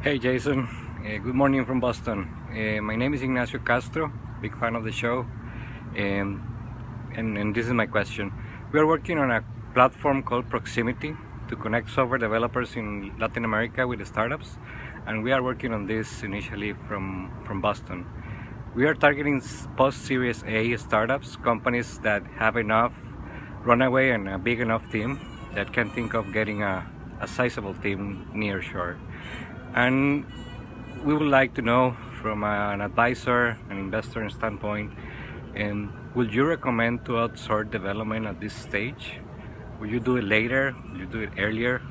Hey Jason, good morning from Boston. My name is Ignacio Castro, big fan of the show, and this is my question. We are working on a platform called Proximity to connect software developers in Latin America with the startups, and we are working on this initially from Boston. We are targeting post-Series A startups, companies that have enough runaway and a big enough team that can think of getting a sizable team near shore. And we would like to know from an advisor, an investor standpoint, would you recommend to outsource development at this stage? Will you do it later? Will you do it earlier?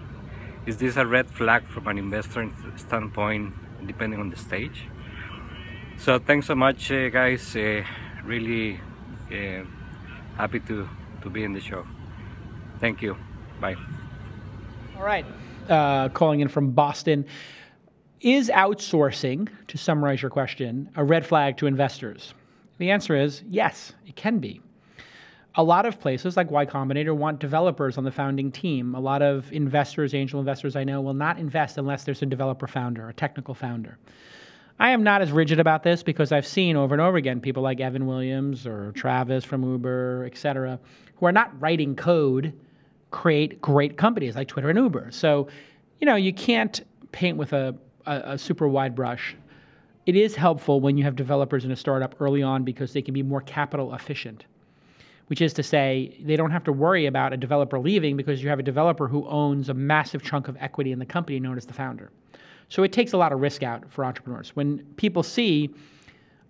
Is this a red flag from an investor standpoint, depending on the stage? So thanks so much, guys. Really happy to be in the show. Thank you. Bye. All right. Calling in from Boston. Is outsourcing, to summarize your question, a red flag to investors? The answer is yes, it can be. A lot of places like Y Combinator want developers on the founding team. A lot of investors, angel investors I know, will not invest unless there's a developer founder, a technical founder. I am not as rigid about this because I've seen over and over again people like Evan Williams or Travis from Uber, et cetera, who are not writing code, create great companies like Twitter and Uber. So, you can't paint with a super wide brush. It is helpful when you have developers in a startup early on because they can be more capital efficient, which is to say they don't have to worry about a developer leaving because you have a developer who owns a massive chunk of equity in the company known as the founder. So it takes a lot of risk out for entrepreneurs. When people see,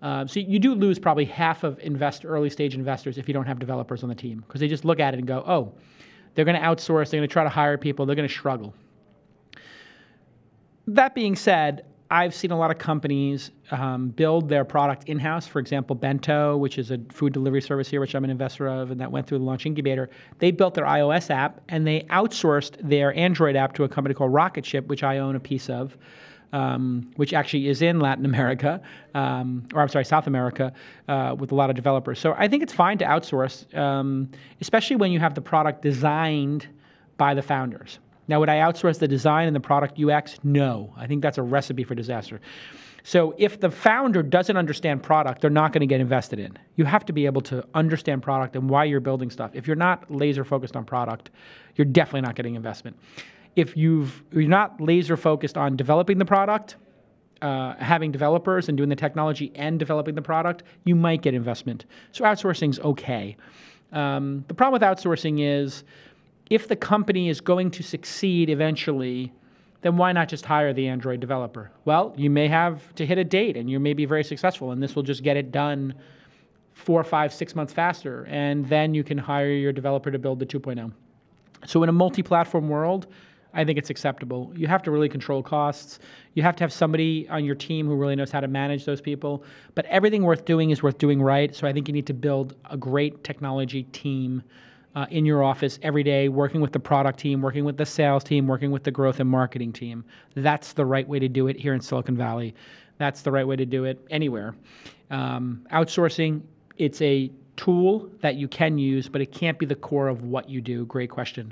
so you do lose probably half of early stage investors if you don't have developers on the team because they just look at it and go, oh, they're going to outsource, they're going to try to hire people, they're going to struggle. That being said, I've seen a lot of companies build their product in-house. For example, Bento, which is a food delivery service here, which I'm an investor of, and that went through the launch incubator. They built their iOS app, and they outsourced their Android app to a company called Rocketship, which I own a piece of, which actually is in Latin America, South America, with a lot of developers. So I think it's fine to outsource, especially when you have the product designed by the founders. Now, would I outsource the design and the product UX? No. I think that's a recipe for disaster. So if the founder doesn't understand product, they're not going to get invested in. You have to be able to understand product and why you're building stuff. If you're not laser focused on product, you're definitely not getting investment. If you're not laser focused on developing the product, having developers and doing the technology and developing the product, you might get investment. So outsourcing is okay. The problem with outsourcing is, if the company is going to succeed eventually, then why not just hire the Android developer? Well, you may have to hit a date and you may be very successful and this will just get it done 4, 5, 6 months faster. And then you can hire your developer to build the 2.0. So in a multi-platform world, I think it's acceptable. You have to really control costs. You have to have somebody on your team who really knows how to manage those people. But everything worth doing is worth doing right. So I think you need to build a great technology team in your office every day, working with the product team, working with the sales team, working with the growth and marketing team. That's the right way to do it here in Silicon Valley. That's the right way to do it anywhere. Outsourcing, it's a tool that you can use, but it can't be the core of what you do. Great question.